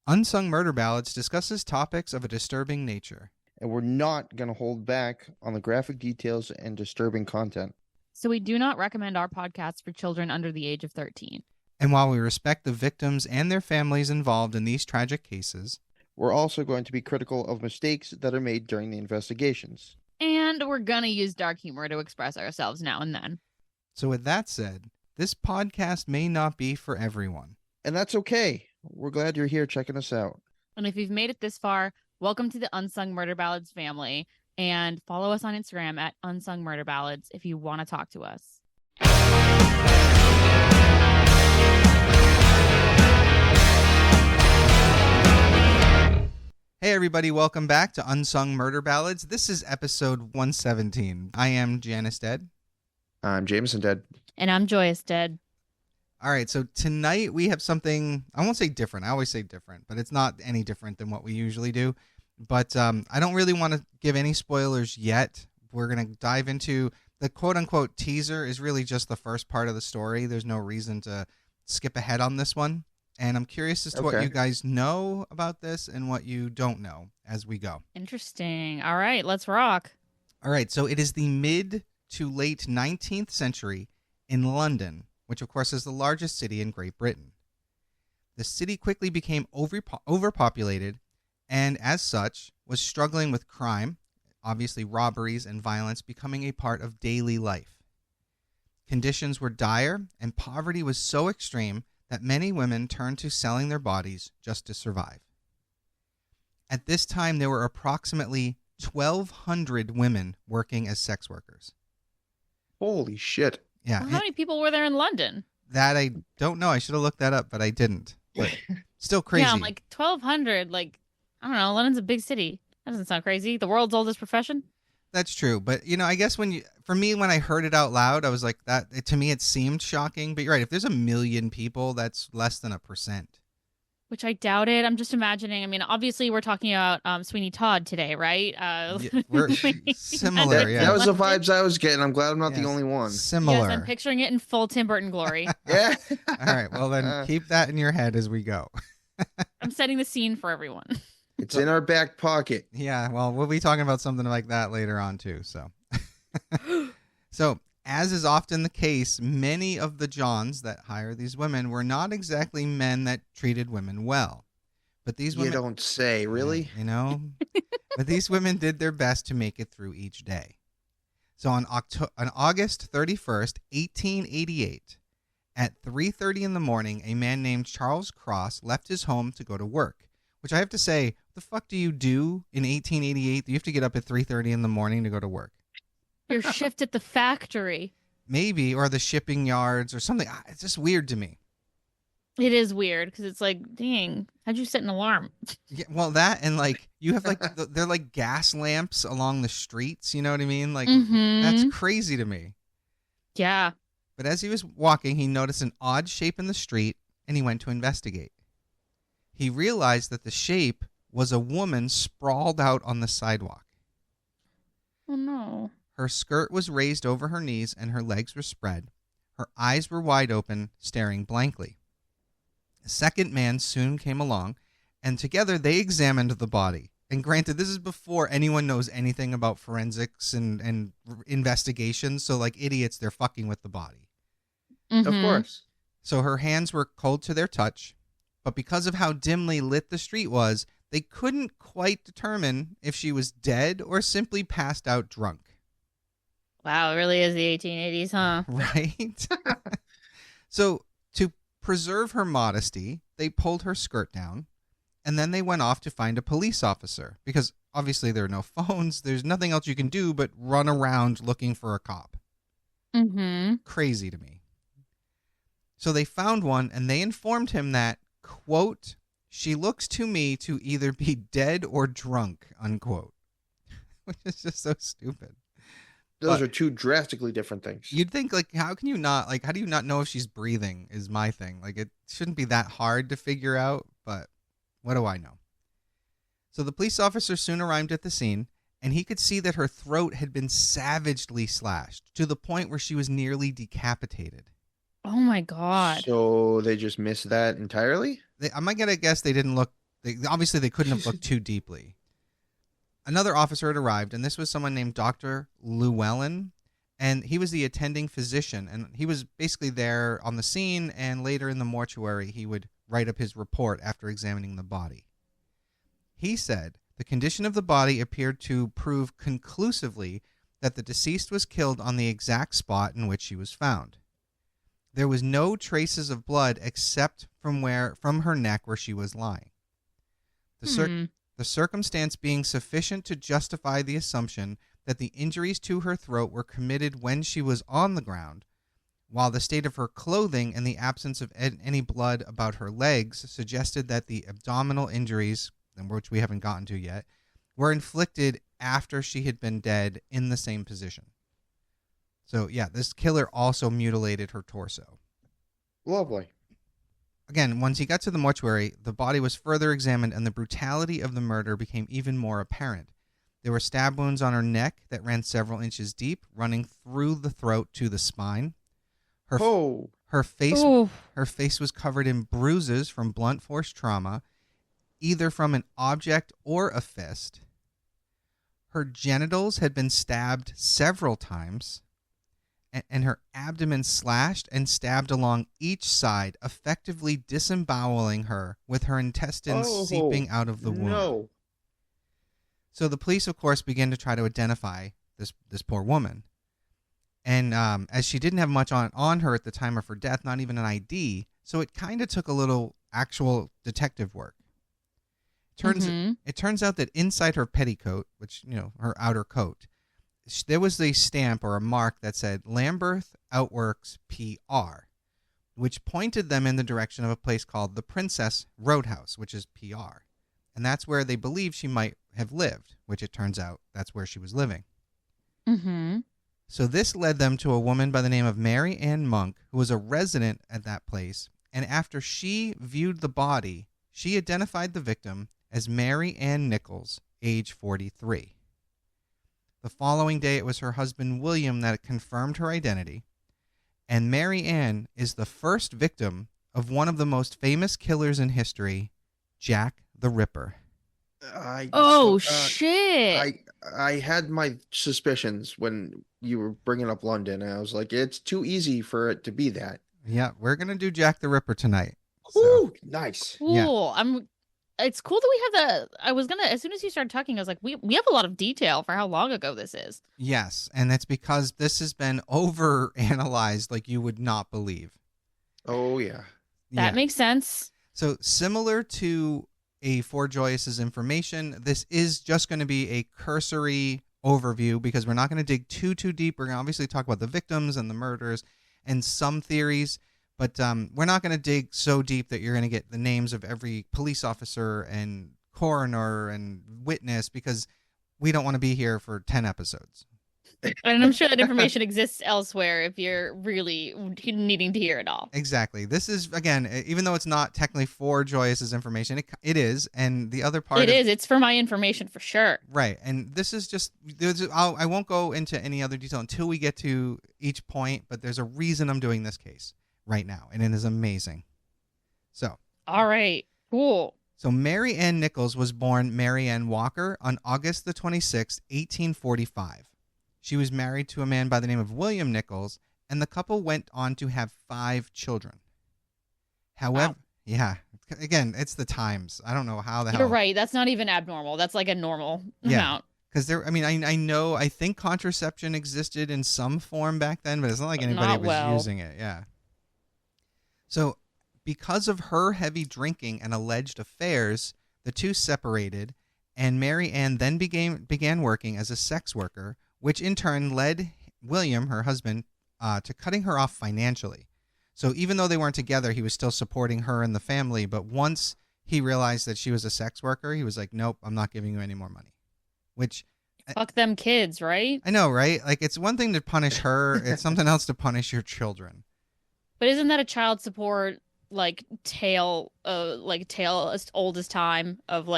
Unsung Murder Ballads discusses topics of a disturbing nature. And we're not going to hold back on the graphic details and disturbing content. So we do not recommend our podcast for children under the age of 13. And while we respect the victims and their families involved in these tragic cases, we're also going to be critical of mistakes that are made during the investigations. And we're going to use dark humor to express ourselves now and then. So with that said, this podcast may not be for everyone. And that's okay. We're glad you're here checking us out. And if you've made it this far, welcome to the Unsung Murder Ballads family. And follow us on Instagram at Unsung Murder Ballads if you want to talk to us. Hey everybody, welcome back to Unsung Murder Ballads. This is episode 117. I am Janus Dead. I'm Jameson Dead. And I'm Joyous Dead. All right, so tonight we have something, I won't say different, I always say different, but it's not any different than what we usually do. But I don't really want to give any spoilers yet. We're going to dive into the quote-unquote teaser is really just the first part of the story. There's no reason to skip ahead on this one. And I'm curious as to what you guys know about this and what you don't know as we go. Interesting. All right, let's rock. All right, so it is the mid to late 19th century in London, which of course is the largest city in Great Britain. The city quickly became overpopulated and as such was struggling with crime, obviously robberies and violence becoming a part of daily life. Conditions were dire and poverty was so extreme that many women turned to selling their bodies just to survive. At this time, there were approximately 1,200 women working as sex workers. Holy shit. Yeah. Well, how many people were there in London? That I don't know. I should have looked that up, but I didn't. But still crazy. Yeah, I'm like 1,200. Like, I don't know. London's a big city. That doesn't sound crazy. The world's oldest profession. That's true. But, you know, I guess for me, when I heard it out loud, I was like, to me, it seemed shocking. But you're right. If there's 1 million people, that's less than 1%. Which I doubted. I'm just imagining. I mean, obviously, we're talking about Sweeney Todd today, right? Yeah, we're similar, yeah. That was the vibes I was getting. I'm glad I'm not the only one. Similar. Yes, I'm picturing it in full Tim Burton glory. Yeah. All right. Well, then keep that in your head as we go. I'm setting the scene for everyone. It's in our back pocket. Yeah, well, we'll be talking about something like that later on, too. So, as is often the case, many of the Johns that hire these women were not exactly men that treated women well. But these women... You don't say, really? You know? But these women did their best to make it through each day. So, on August 31st, 1888, at 3:30 in the morning, a man named Charles Cross left his home to go to work. Which I have to say, what the fuck do you do in 1888? You have to get up at 3:30 in the morning to go to work. Your shift at the factory. Maybe, or the shipping yards or something. It's just weird to me. It is weird because it's like, dang, how'd you set an alarm? Yeah, well, that and like you have like they're like gas lamps along the streets. You know what I mean? Like that's crazy to me. Yeah. But as he was walking, he noticed an odd shape in the street, and he went to investigate. He realized that the shape was a woman sprawled out on the sidewalk. Oh, no. Her skirt was raised over her knees and her legs were spread. Her eyes were wide open, staring blankly. A second man soon came along, and together they examined the body. And granted, this is before anyone knows anything about forensics and investigations, so like idiots, they're fucking with the body. Of course. So her hands were cold to their touch. But because of how dimly lit the street was, they couldn't quite determine if she was dead or simply passed out drunk. Wow, it really is the 1880s, huh? Right? So to preserve her modesty, they pulled her skirt down, and then they went off to find a police officer. Because obviously there are no phones, there's nothing else you can do but run around looking for a cop. Mm-hmm. Crazy to me. So they found one, and they informed him that, quote, she looks to me to either be dead or drunk, unquote. Which is just so stupid. Those are two drastically different things. You'd think, like, how do you not know if she's breathing is my thing. Like, it shouldn't be that hard to figure out, but what do I know? So the police officer soon arrived at the scene, and he could see that her throat had been savagely slashed to the point where she was nearly decapitated. Oh, my God. So they just missed that entirely? I'm going to guess they didn't look Obviously they couldn't have looked too deeply. Another officer had arrived, and this was someone named Dr. Llewellyn, and he was the attending physician, and he was basically there on the scene, and later in the mortuary he would write up his report after examining the body. He said the condition of the body appeared to prove conclusively that the deceased was killed on the exact spot in which she was found. There was no traces of blood except from her neck where she was lying. The circumstance being sufficient to justify the assumption that the injuries to her throat were committed when she was on the ground, while the state of her clothing and the absence of any blood about her legs suggested that the abdominal injuries, which we haven't gotten to yet, were inflicted after she had been dead in the same position. So, yeah, this killer also mutilated her torso. Lovely. Again, once he got to the mortuary, the body was further examined and the brutality of the murder became even more apparent. There were stab wounds on her neck that ran several inches deep, running through the throat to the spine. Her face was covered in bruises from blunt force trauma, either from an object or a fist. Her genitals had been stabbed several times, and her abdomen slashed and stabbed along each side, effectively disemboweling her with her intestines seeping out of the wound. No. So the police, of course, began to try to identify this poor woman. And as she didn't have much on her at the time of her death, not even an ID, so it kind of took a little actual detective work. It turns out that inside her petticoat, which, her outer coat, there was a stamp or a mark that said Lambeth Outworks PR, which pointed them in the direction of a place called the Princess Roadhouse, which is PR. And that's where they believe she might have lived, which it turns out that's where she was living. Mm-hmm. So this led them to a woman by the name of Mary Ann Monk, who was a resident at that place. And after she viewed the body, she identified the victim as Mary Ann Nichols, age 43. The following day, it was her husband, William, that confirmed her identity. And Mary Ann is the first victim of one of the most famous killers in history, Jack the Ripper. Shit. I had my suspicions when you were bringing up London, and I was like, it's too easy for it to be that. Yeah, we're going to do Jack the Ripper tonight. Ooh, nice. Cool. Yeah. It's cool that we have as soon as you started talking, I was like, we have a lot of detail for how long ago this is. Yes, and that's because this has been over-analyzed like you would not believe. Oh, yeah. That makes sense. So similar to for Joyous's information, this is just going to be a cursory overview because we're not going to dig too deep. We're going to obviously talk about the victims and the murders and some theories, but we're not going to dig so deep that you're going to get the names of every police officer and coroner and witness because we don't want to be here for 10 episodes. And I'm sure that information exists elsewhere if you're really needing to hear it all. Exactly. This is, again, even though it's not technically for Joyous's information, it is. And the other part it's for my information for sure. Right. And this is just, I won't go into any other detail until we get to each point, but there's a reason I'm doing this case right now. And it is amazing. So. All right. Cool. So Mary Ann Nichols was born Mary Ann Walker on August the 26th, 1845. She was married to a man by the name of William Nichols, and the couple went on to have 5 children. However, yeah, again, it's the times. I don't know how the hell. You're right. That's not even abnormal. That's like a normal amount. Because I think contraception existed in some form back then, but it's not like anybody was using it. Yeah. So because of her heavy drinking and alleged affairs, the two separated, and Mary Ann then began working as a sex worker, which in turn led William, her husband, to cutting her off financially. So even though they weren't together, he was still supporting her and the family. But once he realized that she was a sex worker, he was like, nope, I'm not giving you any more money. Which... Fuck them kids, right? I know, right? Like, it's one thing to punish her. It's something else to punish your children. But isn't that a child support, tale as old as time of,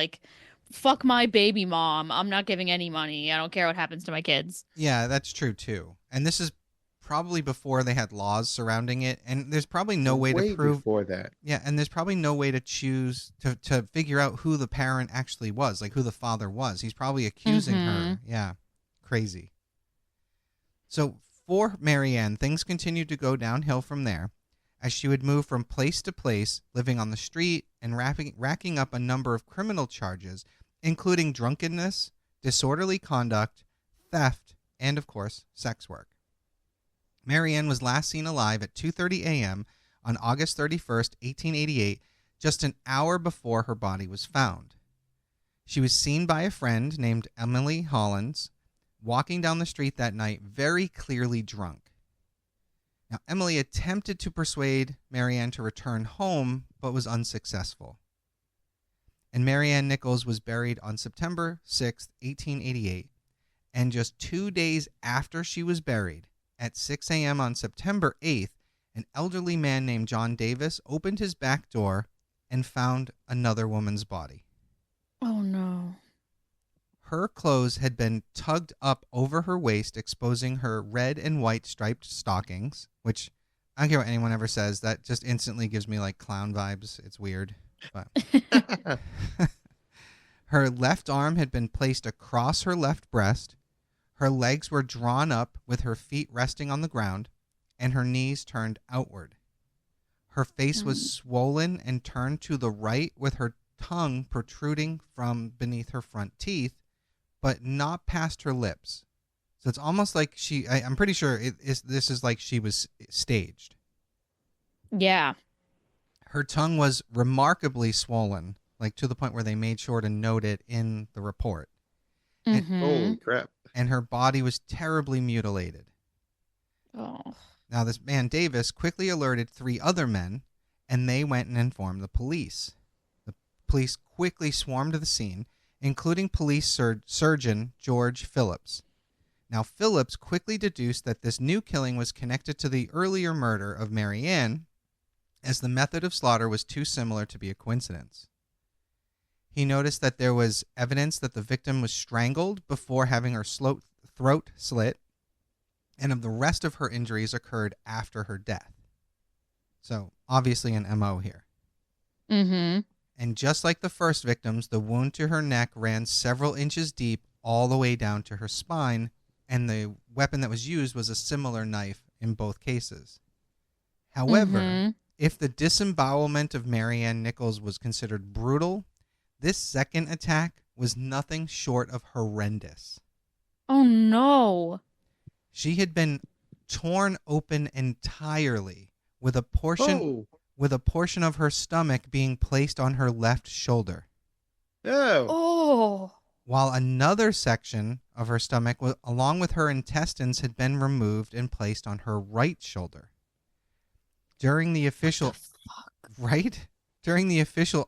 fuck my baby mom. I'm not giving any money. I don't care what happens to my kids. Yeah, that's true too. And this is probably before they had laws surrounding it, and there's probably no way Way to prove. before that. Yeah, and there's probably no way to choose to figure out who the parent actually was, like who the father was. He's probably accusing her. Yeah, crazy. So for Marianne, things continued to go downhill from there, as she would move from place to place, living on the street and racking up a number of criminal charges, including drunkenness, disorderly conduct, theft, and, of course, sex work. Marianne was last seen alive at 2:30 a.m. on August 31st, 1888, just an hour before her body was found. She was seen by a friend named Emily Hollins walking down the street that night, very clearly drunk. Now, Emily attempted to persuade Marianne to return home, but was unsuccessful. And Marianne Nichols was buried on September 6th, 1888. And just 2 days after she was buried, at 6 a.m. on September 8th, an elderly man named John Davis opened his back door and found another woman's body. Oh, no. Her clothes had been tugged up over her waist, exposing her red and white striped stockings, which I don't care what anyone ever says. That just instantly gives me like clown vibes. It's weird. But her left arm had been placed across her left breast. Her legs were drawn up with her feet resting on the ground, and her knees turned outward. Her face was swollen and turned to the right, with her tongue protruding from beneath her front teeth, but not past her lips. So it's almost like I'm pretty sure this is like she was staged. Yeah. Her tongue was remarkably swollen, like to the point where they made sure to note it in the report. Holy crap. And her body was terribly mutilated. Oh. Now, this man, Davis, quickly alerted 3 other men, and they went and informed the police. The police quickly swarmed to the scene, including police surgeon George Phillips. Now, Phillips quickly deduced that this new killing was connected to the earlier murder of Marianne, as the method of slaughter was too similar to be a coincidence. He noticed that there was evidence that the victim was strangled before having her throat slit, and of the rest of her injuries occurred after her death. So, obviously an MO here. Mm-hmm. And just like the first victims, the wound to her neck ran several inches deep all the way down to her spine, and the weapon that was used was a similar knife in both cases. However, if the disembowelment of Marianne Nichols was considered brutal, this second attack was nothing short of horrendous. Oh, no. She had been torn open entirely, with a portion of her stomach being placed on her left shoulder. Oh. While another section of her stomach, along with her intestines, had been removed and placed on her right shoulder. During the official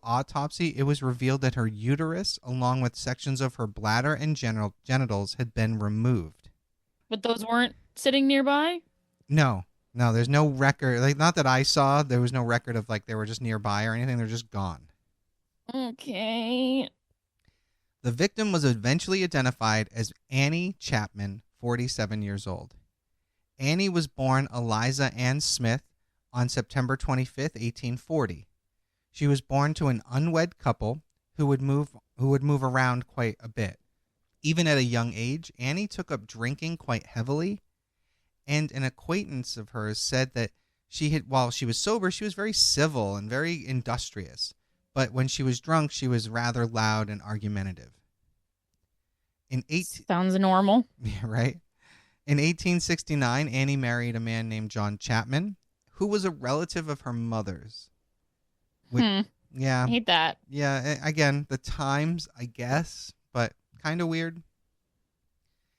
autopsy, it was revealed that her uterus, along with sections of her bladder and genitals, had been removed. But those weren't sitting nearby? No, there's no record. Like, not that I saw. There was no record of like they were just nearby or anything. They're just gone. Okay. The victim was eventually identified as Annie Chapman, 47 years old. Annie was born Eliza Ann Smith on September 25th, 1840. She was born to an unwed couple who would move around quite a bit. Even at a young age, Annie took up drinking quite heavily, and an acquaintance of hers said that while she was sober, she was very civil and very industrious, but when she was drunk, she was rather loud and argumentative. Sounds normal. Yeah, right? In 1869, Annie married a man named John Chapman, who was a relative of her mother's. Yeah. I hate that. Yeah, again, the times, I guess, but kind of weird.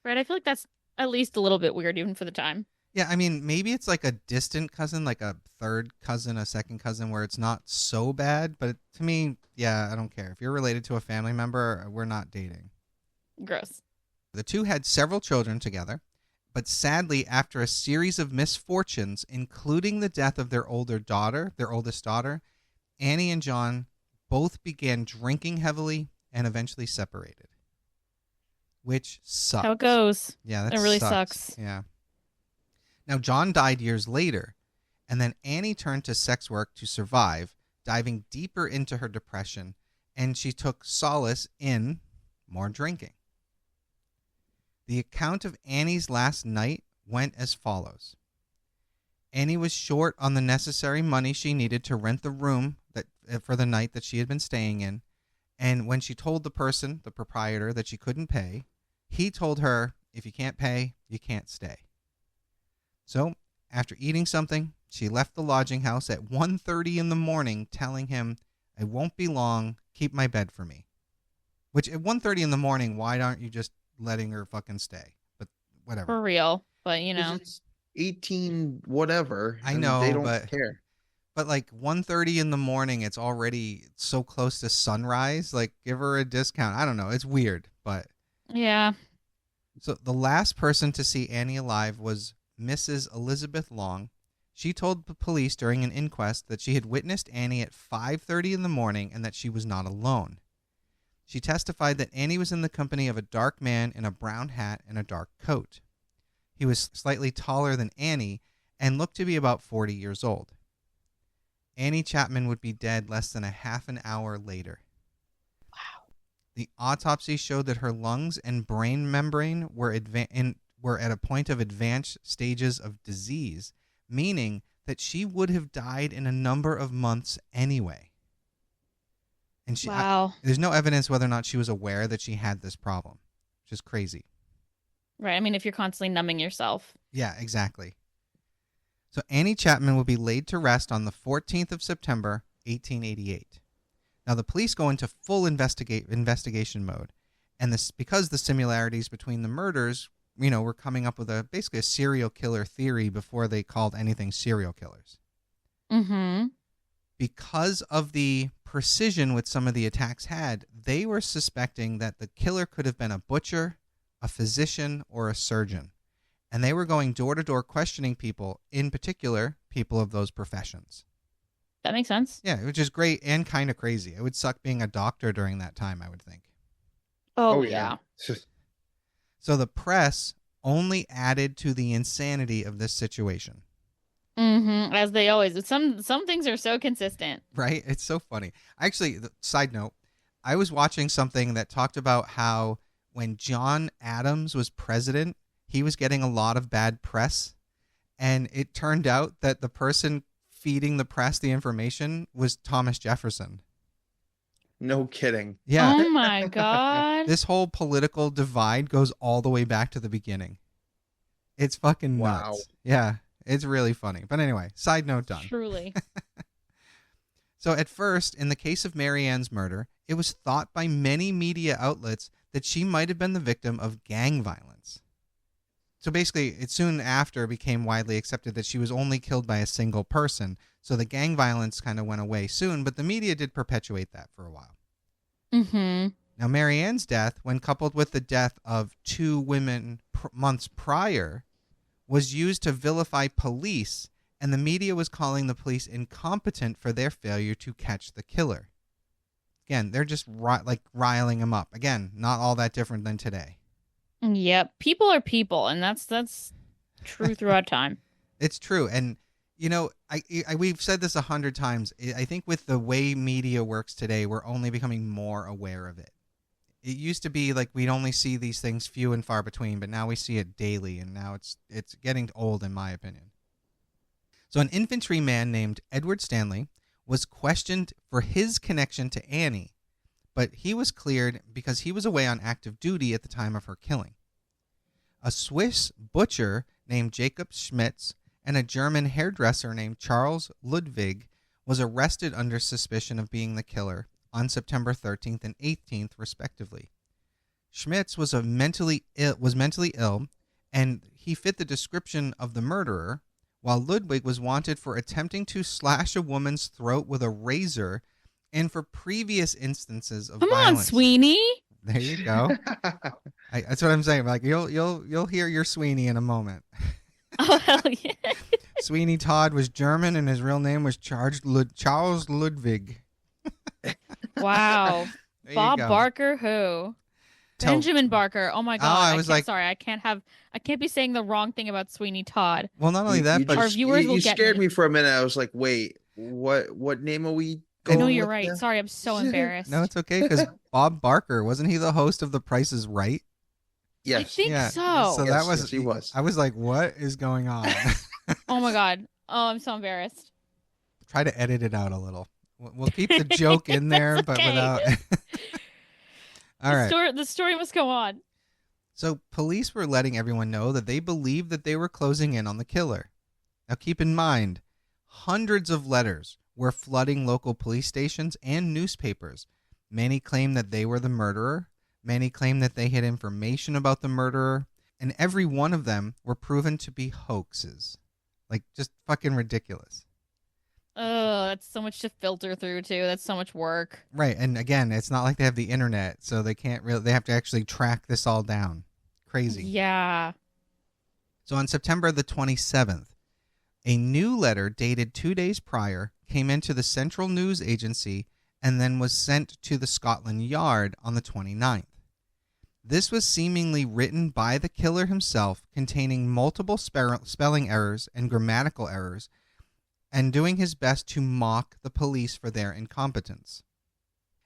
Right, I feel like that's at least a little bit weird even for the time. Yeah, I mean, maybe it's like a distant cousin, like a third cousin, a second cousin, where it's not so bad, but to me, yeah, I don't care. If you're related to a family member, we're not dating. Gross. The two had several children together, but sadly, after a series of misfortunes, including the death of their oldest daughter, Annie and John both began drinking heavily and eventually separated. Which sucks. How it goes. Yeah, that really sucks. sucks. Yeah. Now, John died years later, and then Annie turned to sex work to survive, diving deeper into her depression, and she took solace in more drinking. The account of Annie's last night went as follows. Annie was short on the necessary money she needed to rent the room for the night that she had been staying in, and when she told the person, the proprietor, that she couldn't pay, he told her, if you can't pay, you can't stay. So, after eating something, she left the lodging house at 1:30 in the morning, telling him, I won't be long, keep my bed for me. Which, at 1:30 in the morning, why aren't you just letting her fucking stay? But whatever. For real. But, you know. It's 18 whatever. I and know, they don't but care. But like 1:30 in the morning, it's already so close to sunrise. Like, give her a discount. I don't know. It's weird, but Yeah. so the last person to see Annie alive was Mrs. Elizabeth Long. She told the police during an inquest that she had witnessed Annie at 5:30 in the morning and that she was not alone. She testified that Annie was in the company of a dark man in a brown hat and a dark coat. He was slightly taller than Annie and looked to be about 40 years old. Annie Chapman would be dead less than a half an hour later. Wow. The autopsy showed that her lungs and brain membrane were at a point of advanced stages of disease, meaning that she would have died in a number of months anyway. And Wow. there's no evidence whether or not she was aware that she had this problem, which is crazy. Right. I mean, if you're constantly numbing yourself. Yeah, exactly. So Annie Chapman will be laid to rest on the 14th of September, 1888. Now, the police go into full investigation mode, and this because the similarities between the murders, were coming up with basically a serial killer theory before they called anything serial killers. Mm-hmm. Because of the precision with some of the attacks had, they were suspecting that the killer could have been a butcher, a physician, or a surgeon. And they were going door to door questioning people, in particular, people of those professions. That makes sense. Yeah, which is great and kind of crazy. It would suck being a doctor during that time, I would think. Oh yeah. So the press only added to the insanity of this situation. Mm-hmm. As they always. Some things are so consistent. Right? It's so funny. Actually, side note, I was watching something that talked about how when John Adams was president, he was getting a lot of bad press, and it turned out that the person feeding the press the information was Thomas Jefferson. No kidding. Yeah. Oh my God. This whole political divide goes all the way back to the beginning. It's fucking nuts. Wow. Yeah, it's really funny. But anyway, side note done. Truly. So at first, in the case of Mary Ann's murder, it was thought by many media outlets that she might have been the victim of gang violence. So basically, it soon after became widely accepted that she was only killed by a single person. So the gang violence kind of went away soon, but the media did perpetuate that for a while. Mm-hmm. Now, Mary Ann's death, when coupled with the death of two women months prior, was used to vilify police, and the media was calling the police incompetent for their failure to catch the killer. Again, they're just riling him up. Again, not all that different than today. Yep. People are people, and that's true throughout time. It's true. And, we've said this 100 times. I think with the way media works today, we're only becoming more aware of it. It used to be like we'd only see these things few and far between, but now we see it daily, and now it's getting old, in my opinion. So an infantryman named Edward Stanley was questioned for his connection to Annie, but he was cleared because he was away on active duty at the time of her killing. A Swiss butcher named Jacob Schmitz and a German hairdresser named Charles Ludwig was arrested under suspicion of being the killer on September 13th and 18th, respectively. Schmitz was mentally ill, and he fit the description of the murderer, while Ludwig was wanted for attempting to slash a woman's throat with a razor and for previous instances of Come violence. on, Sweeney. There you go. That's what I'm saying. Like you'll hear your Sweeney in a moment. Oh hell yeah. Sweeney Todd was German, and his real name was Charles Ludwig. Wow. There Bob you go. Barker who? Benjamin Barker. Oh my God. I was like, sorry, I can't be saying the wrong thing about Sweeney Todd. well, not only that, but Our viewers will you get scared me. me for a minute. I was like, wait, what name are we No, going you're with right. there? Sorry, I'm so embarrassed. no, it's okay because Bob Barker, wasn't he the host of The Price is Right? I Yes. think Yeah. so. So Yes, that was yes, he was. I was like, what is going on? Oh my God. Oh, I'm so embarrassed. Try to edit it out a little. We'll keep the joke in there, That's but okay. without. All right. The story must go on. So police were letting everyone know that they believed that they were closing in on the killer. Now keep in mind, hundreds of letters were flooding local police stations and newspapers. Many claimed that they were the murderer. Many claimed that they had information about the murderer. And every one of them were proven to be hoaxes. Like, just fucking ridiculous. Oh, that's so much to filter through, too. That's so much work. Right. And again, it's not like they have the internet, so they can't really, they have to actually track this all down. Crazy. Yeah. So on September the 27th, a new letter dated 2 days prior came into the Central News Agency and then was sent to the Scotland Yard on the 29th. This was seemingly written by the killer himself, containing multiple spelling errors and grammatical errors, and doing his best to mock the police for their incompetence.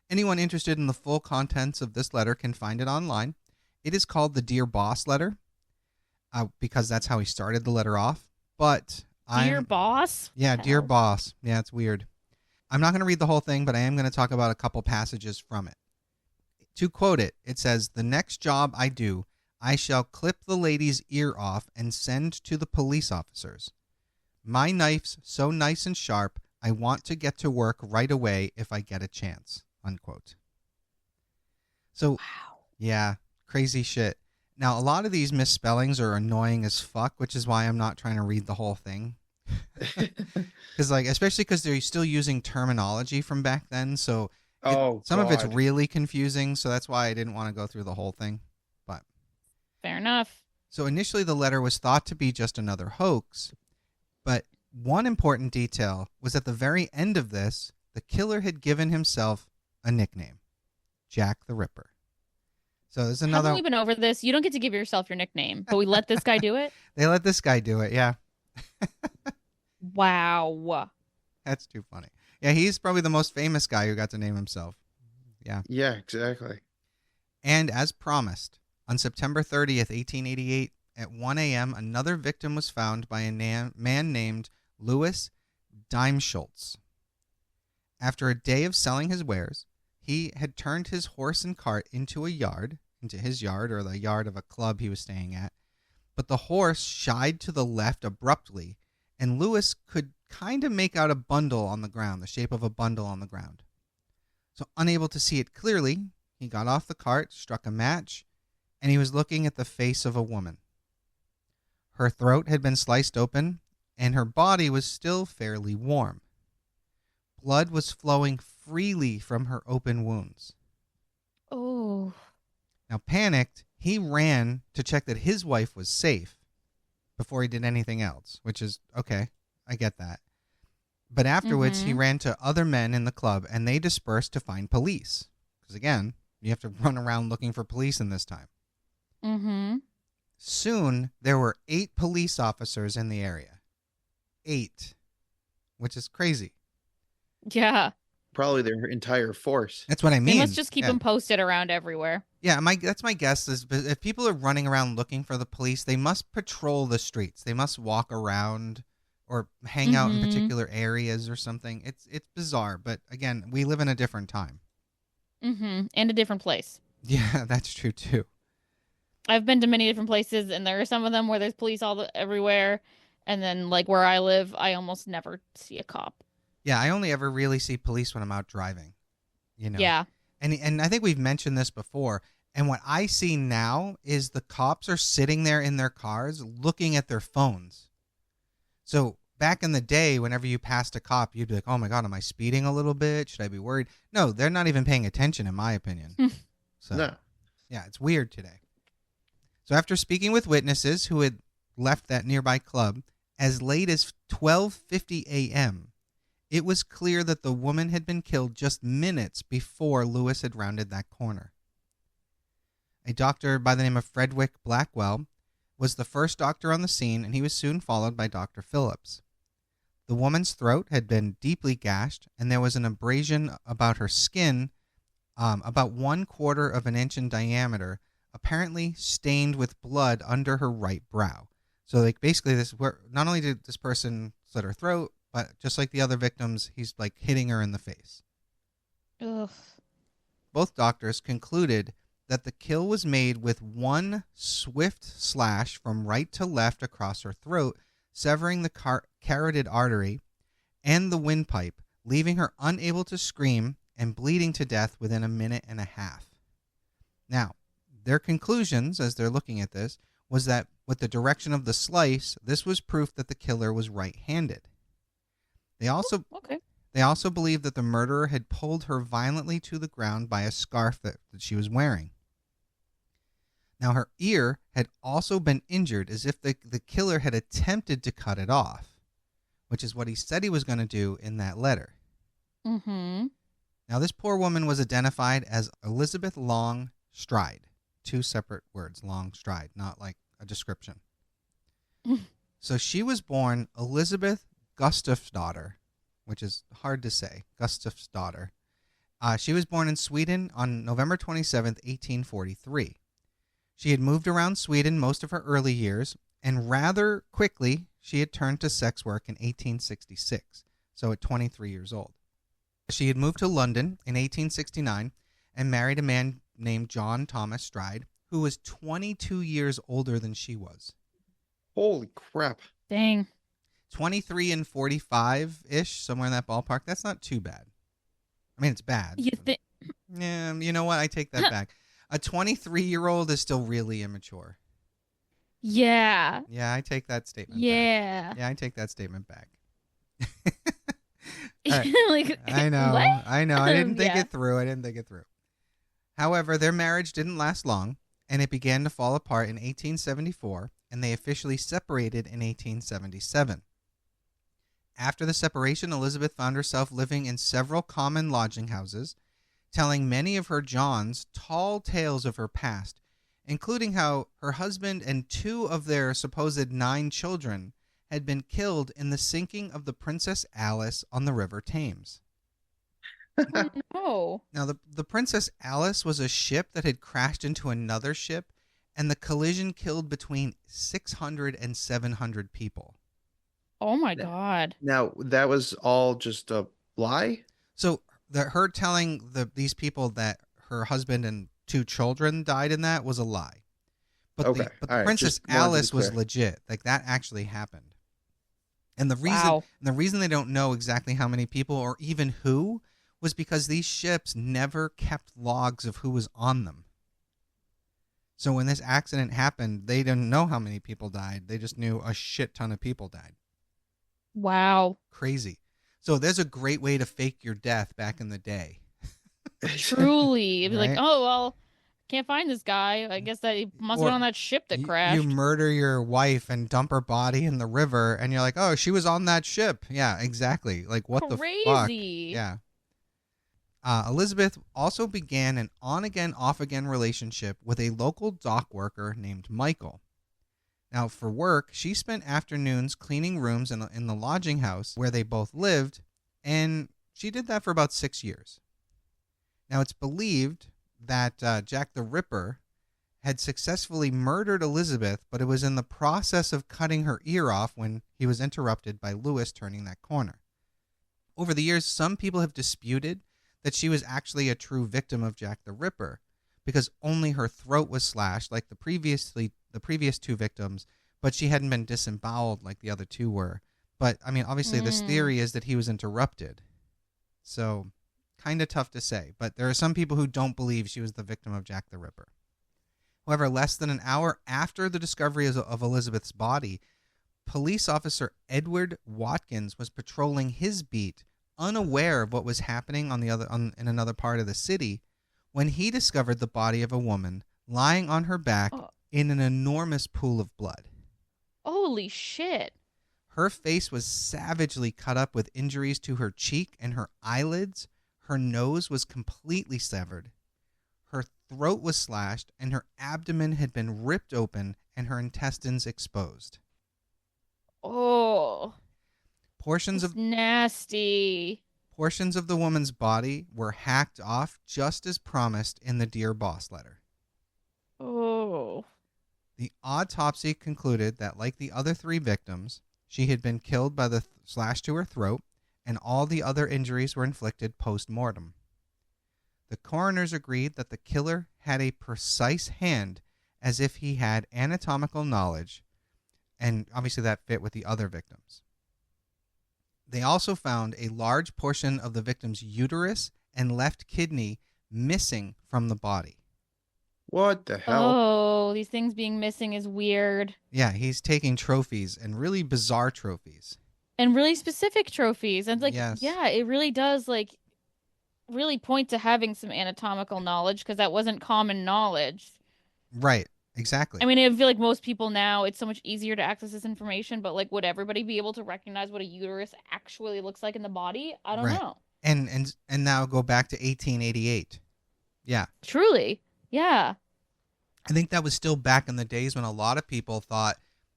Anyone interested in the full contents of this letter can find it online. It is called the Dear Boss letter, because that's how he started the letter off. But Dear Boss? Yeah, Hell. Dear Boss. Yeah, it's weird. I'm not going to read the whole thing, but I am going to talk about a couple passages from it. To quote it, it says, "The next job I do, I shall clip the lady's ear off and send to the police officers. My knife's so nice and sharp, I want to get to work right away if I get a chance." Unquote. So, Wow. yeah, crazy shit. Now, a lot of these misspellings are annoying as fuck, which is why I'm not trying to read the whole thing. Because, like, especially because they're still using terminology from back then, so some of it's really confusing, so that's why I didn't want to go through the whole thing. But Fair enough. so initially the letter was thought to be just another hoax, but one important detail was at the very end of this, the killer had given himself a nickname, Jack the Ripper. So there's another. Haven't we been over this? You don't get to give yourself your nickname, but we let this guy do it? They let this guy do it, yeah. Wow. That's too funny. Yeah, he's probably the most famous guy who got to name himself. Yeah. Yeah, exactly. And as promised, on September 30th, 1888, at 1 a.m., another victim was found by a man named Louis Daimschultz. After a day of selling his wares, he had turned his horse and cart into his yard or the yard of a club he was staying at. But the horse shied to the left abruptly, and Louis could kind of make out a bundle on the ground, the shape of a bundle on the ground. So unable to see it clearly, he got off the cart, struck a match, and he was looking at the face of a woman. Her throat had been sliced open, and her body was still fairly warm. Blood was flowing freely from her open wounds. Oh. Now, panicked, he ran to check that his wife was safe before he did anything else, which is, okay, I get that. But afterwards, he ran to other men in the club, and they dispersed to find police. Because, again, you have to run around looking for police in this time. Mm-hmm. Soon, there were 8 police officers in the area. 8. Which is crazy. Yeah. Probably their entire force. That's what I mean. They must just keep them posted around everywhere. Yeah, that's my guess. Is if people are running around looking for the police, they must patrol the streets. They must walk around or hang out in particular areas or something. It's bizarre, but again, we live in a different time. Mm-hmm. And a different place. Yeah, that's true too. I've been to many different places, and there are some of them where there's police everywhere, and then like where I live, I almost never see a cop. Yeah, I only ever really see police when I'm out driving. You know. Yeah. And I think we've mentioned this before. And what I see now is the cops are sitting there in their cars looking at their phones. So back in the day, whenever you passed a cop, you'd be like, oh my God, am I speeding a little bit? Should I be worried? No, they're not even paying attention, in my opinion. So, No. yeah, it's weird today. So after speaking with witnesses who had left that nearby club as late as 12:50 a.m., it was clear that the woman had been killed just minutes before Louis had rounded that corner. A doctor by the name of Frederick Blackwell was the first doctor on the scene, and he was soon followed by Dr. Phillips. The woman's throat had been deeply gashed, and there was an abrasion about her skin about 1/4 of an inch in diameter, apparently stained with blood under her right brow. So, like, basically, not only did this person slit her throat, but just like the other victims, he's like hitting her in the face. Ugh. Both doctors concluded that the kill was made with one swift slash from right to left across her throat, severing the carotid artery and the windpipe, leaving her unable to scream and bleeding to death within a minute and a half. Now, their conclusions, as they're looking at this, was that with the direction of the slice, this was proof that the killer was right-handed. They also believed that the murderer had pulled her violently to the ground by a scarf that she was wearing. Now, her ear had also been injured, as if the killer had attempted to cut it off, which is what he said he was going to do in that letter. Mm-hmm. Now, this poor woman was identified as Elizabeth Long Stride. 2 separate words, Long Stride, not like a description. So she was born Elizabeth Gustafsdotter, which is hard to say, Gustafsdotter. She was born in Sweden on November 27th, 1843. She had moved around Sweden most of her early years, and rather quickly she had turned to sex work in 1866, so at 23 years old. She had moved to London in 1869 and married a man named John Thomas Stride, who was 22 years older than she was. Holy crap. Dang. 23 and 45-ish, somewhere in that ballpark. That's not too bad. I mean, it's bad. Yeah, you know what? I take that back. A 23-year-old is still really immature. Yeah. Yeah, I take that statement back. Yeah, I take that statement back. Right. Like, I know. what? I didn't think it through. However, their marriage didn't last long, and it began to fall apart in 1874, and they officially separated in 1877. After the separation, Elizabeth found herself living in several common lodging houses, telling many of her Johns tall tales of her past, including how her husband and 2 of their supposed 9 children had been killed in the sinking of the Princess Alice on the River Thames. No. Now, the Princess Alice was a ship that had crashed into another ship, and the collision killed between 600 and 700 people. Oh, my God. Now, that was all just a lie? So her telling these people that her husband and 2 children died in that was a lie. But Okay. the All right. Princess Just wanted to be Alice was clear. legit. Like, that actually happened. And the Wow. reason they don't know exactly how many people or even who was because these ships never kept logs of who was on them. So when this accident happened, they didn't know how many people died. They just knew a shit ton of people died. Wow. Crazy. So there's a great way to fake your death back in the day. Truly. It'd be like, Right? oh, well, can't find this guy. I guess that he must have been on that ship that crashed. You murder your wife and dump her body in the river, and you're like, oh, she was on that ship. Yeah, exactly. Like, what the fuck? Crazy. Yeah. Elizabeth also began an on-again, off-again relationship with a local dock worker named Michael. Now, for work, she spent afternoons cleaning rooms in the lodging house where they both lived, and she did that for about 6 years. Now, it's believed that Jack the Ripper had successfully murdered Elizabeth, but it was in the process of cutting her ear off when he was interrupted by Lewis turning that corner. Over the years, some people have disputed that she was actually a true victim of Jack the Ripper, because only her throat was slashed like the previous 2 victims, but she hadn't been disemboweled like the other 2 were. But, I mean, obviously this theory is that he was interrupted. So, kind of tough to say. But there are some people who don't believe she was the victim of Jack the Ripper. However, less than an hour after the discovery of Elizabeth's body, police officer Edward Watkins was patrolling his beat, unaware of what was happening in another part of the city, when he discovered the body of a woman lying on her back in an enormous pool of blood. Holy shit. Her face was savagely cut up with injuries to her cheek and her eyelids. Her nose was completely severed. Her throat was slashed, and her abdomen had been ripped open and her intestines exposed. Oh, Portions it's of nasty. Portions of the woman's body were hacked off just as promised in the Dear Boss letter. Oh. The autopsy concluded that, like the other 3 victims, she had been killed by the slash to her throat, and all the other injuries were inflicted post-mortem. The coroners agreed that the killer had a precise hand, as if he had anatomical knowledge, and obviously that fit with the other victims. They also found a large portion of the victim's uterus and left kidney missing from the body. What the hell? Oh, these things being missing is weird. Yeah, he's taking trophies, and really bizarre trophies. And really specific trophies. And like, Yes. yeah, it really does like really point to having some anatomical knowledge because that wasn't common knowledge. Right, exactly. I mean, I feel like most people now, it's so much easier to access this information, but like, would everybody be able to recognize what a uterus actually looks like in the body? I don't Right. know. And now go back to 1888. Yeah. Truly. Yeah. I think that was still back in the days when a lot of people thought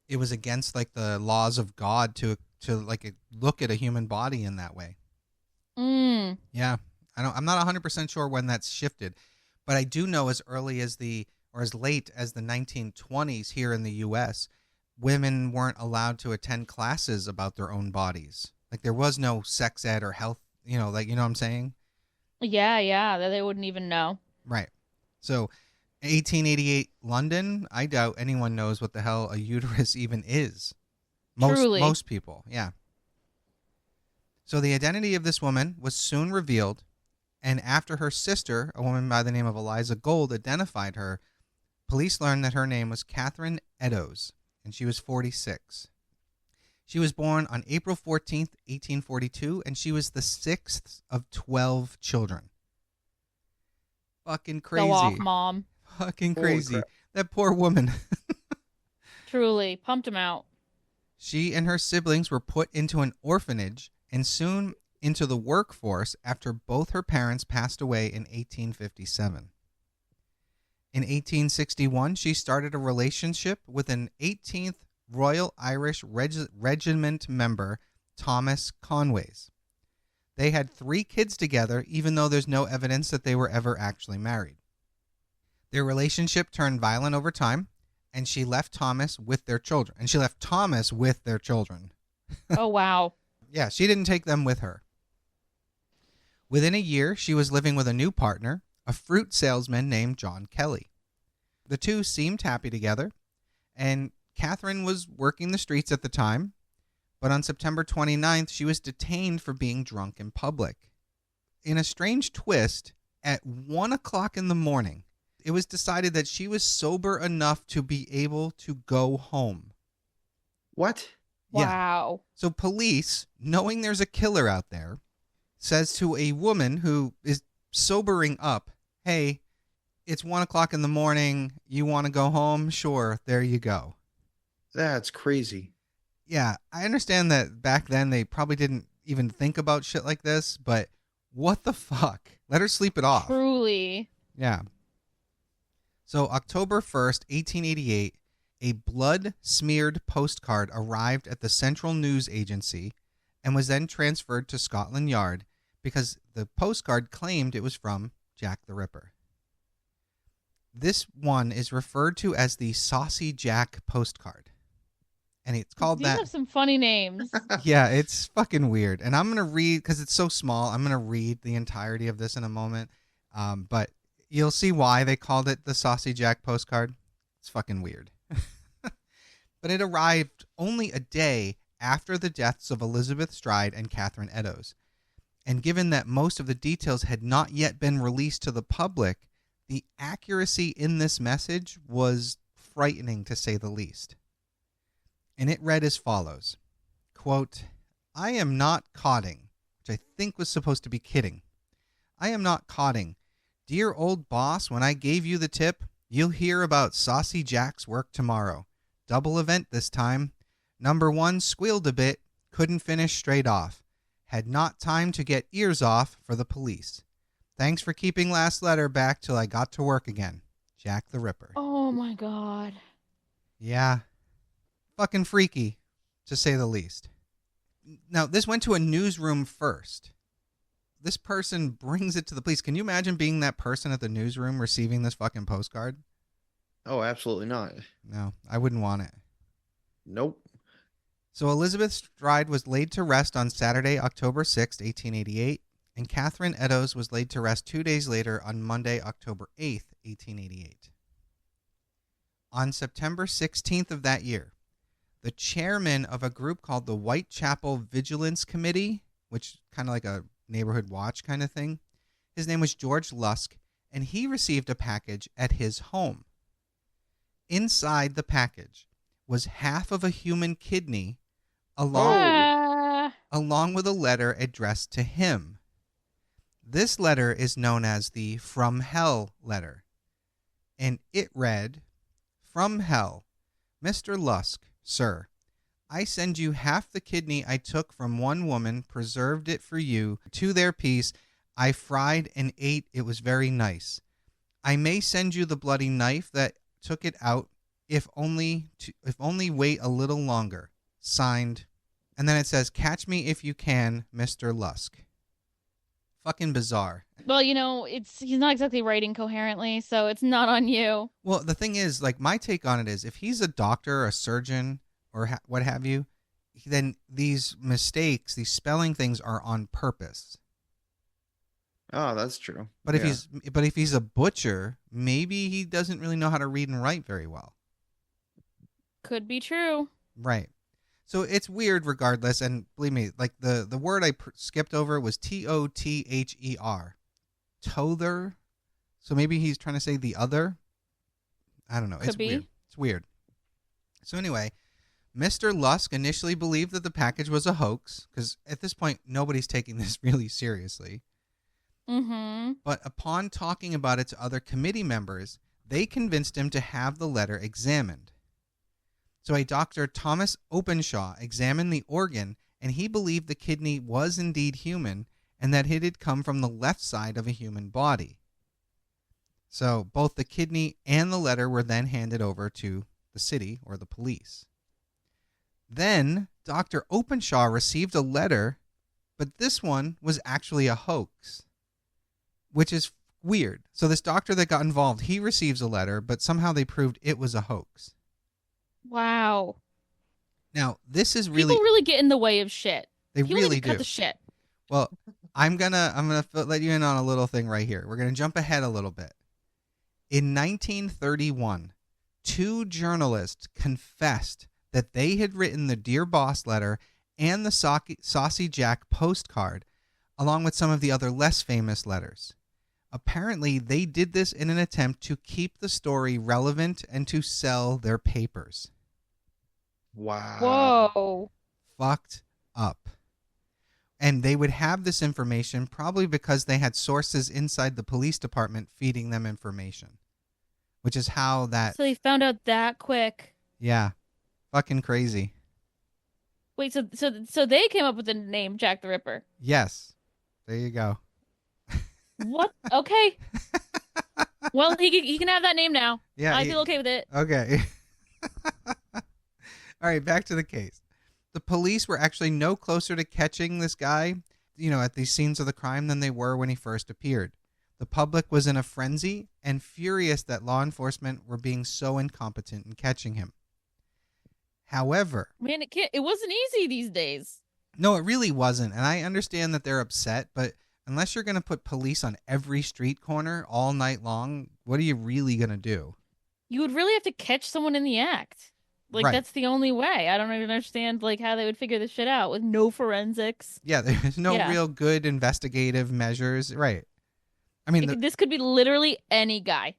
it was against like the laws of God to like look at a human body in that way. Mm. Yeah. I'm not 100% sure when that's shifted, but I do know as early as as late as the 1920s here in the US, women weren't allowed to attend classes about their own bodies. Like there was no sex ed or health, like, you know what I'm saying? Yeah, that they wouldn't even know. Right. So 1888 London, I doubt anyone knows what the hell a uterus even is. Truly. Most people, yeah. So the identity of this woman was soon revealed, and after her sister, a woman by the name of Eliza Gold, identified her, police learned that her name was Catherine Eddowes, and she was 46. She was born on April 14th, 1842, and she was the 6th of 12 children. Fucking crazy. Go off, Mom. Fucking Holy crazy. crap. That poor woman. Truly. Pumped him out. She and her siblings were put into an orphanage and soon into the workforce after both her parents passed away in 1857. In 1861, she started a relationship with an 18th Royal Irish Regiment member, Thomas Conways. They had 3 kids together, even though there's no evidence that they were ever actually married. Their relationship turned violent over time, and she left Thomas with their children. Oh, wow. Yeah, she didn't take them with her. Within a year, she was living with a new partner, a fruit salesman named John Kelly. The two seemed happy together, and Catherine was working the streets at the time, but on September 29th, she was detained for being drunk in public. In a strange twist, at 1 o'clock in the morning, it was decided that she was sober enough to be able to go home. What? Yeah. Wow. So police, knowing there's a killer out there, says to a woman who is sobering up, hey, it's 1 o'clock in the morning. You want to go home? Sure. There you go. That's crazy. Yeah, I understand that back then they probably didn't even think about shit like this, but what the fuck? Let her sleep it off. Truly. Yeah. So October 1st, 1888, a blood-smeared postcard arrived at the Central News Agency and was then transferred to Scotland Yard because the postcard claimed it was from Jack the Ripper. This one is referred to as the Saucy Jack postcard. And it's called These that. have some funny names. Yeah, it's fucking weird. And I'm going to read, because it's so small, I'm going to read the entirety of this in a moment. But you'll see why they called it the Saucy Jack postcard. It's fucking weird. But it arrived only a day after the deaths of Elizabeth Stride and Catherine Eddowes. And given that most of the details had not yet been released to the public, the accuracy in this message was frightening, to say the least. And it read as follows, quote, I am not codding, which I think was supposed to be kidding. I am not codding. Dear old boss, when I gave you the tip, you'll hear about Saucy Jack's work tomorrow. Double event this time. Number 1 squealed a bit, couldn't finish straight off. Had not time to get ears off for the police. Thanks for keeping last letter back till I got to work again. Jack the Ripper. Oh my God. Yeah. Fucking freaky, to say the least. Now, this went to a newsroom first. This person brings it to the police. Can you imagine being that person at the newsroom receiving this fucking postcard? Oh, absolutely not. No, I wouldn't want it. Nope. So Elizabeth Stride was laid to rest on Saturday, October 6, 1888, and Catherine Eddowes was laid to rest 2 days later on Monday, October 8, 1888. On September 16th of that year, the chairman of a group called the Whitechapel Vigilance Committee, which is kind of like a neighborhood watch kind of thing, his name was George Lusk, and he received a package at his home. Inside the package was half of a human kidney along with a letter addressed to him. This letter is known as the From Hell letter, and it read, "From Hell, Mr. Lusk, sir, I send you half the kidney I took from one woman, preserved it for you, to their peace. I fried and ate, it was very nice. I may send you the bloody knife that took it out, if only wait a little longer. Signed," and then it says, "Catch me if you can, Mr. Lusk." Fucking bizarre. Well, he's not exactly writing coherently, so it's not on you. Well, the thing is, like, my take on it is, if he's a doctor, a surgeon, or what have you, then these mistakes, these spelling things are on purpose. Oh, that's true. But if he's a butcher, maybe he doesn't really know how to read and write very well. Could be true. Right. So it's weird regardless, and believe me, like the word I skipped over was Tother. Tother. So maybe he's trying to say the other. I don't know. Could be. Weird. It's weird. So anyway, Mr. Lusk initially believed that the package was a hoax, because at this point, nobody's taking this really seriously. Mm-hmm. But upon talking about it to other committee members, they convinced him to have the letter examined. So a Dr. Thomas Openshaw examined the organ, and he believed the kidney was indeed human and that it had come from the left side of a human body. So both the kidney and the letter were then handed over to the city or the police. Then Dr. Openshaw received a letter, but this one was actually a hoax, which is weird. So this doctor that got involved, he receives a letter, but somehow they proved it was a hoax. Wow. Now, this is really... People really get in the way of shit. They really do. Cut the shit. Well, I'm gonna let you in on a little thing right here. We're gonna jump ahead a little bit. In 1931, 2 journalists confessed that they had written the Dear Boss letter and the Saucy Jack postcard, along with some of the other less famous letters. Apparently, they did this in an attempt to keep the story relevant and to sell their papers. Wow. Whoa. Fucked up. And they would have this information probably because they had sources inside the police department feeding them information, which is how that... So they found out that quick. Yeah. Fucking crazy. Wait, so they came up with the name Jack the Ripper? Yes. There you go. What? Okay. Well, he can have that name now. Yeah, I feel okay with it. Okay. All right, back to the case. The police were actually no closer to catching this guy, at these scenes of the crime than they were when he first appeared. The public was in a frenzy and furious that law enforcement were being so incompetent in catching him. However... Man, it wasn't easy these days. No, it really wasn't. And I understand that they're upset, but unless you're going to put police on every street corner all night long, what are you really going to do? You would really have to catch someone in the act. Like, right. That's the only way. I don't even understand, how they would figure this shit out with no forensics. Yeah, there's no real good investigative measures. Right. I mean... this could be literally any guy.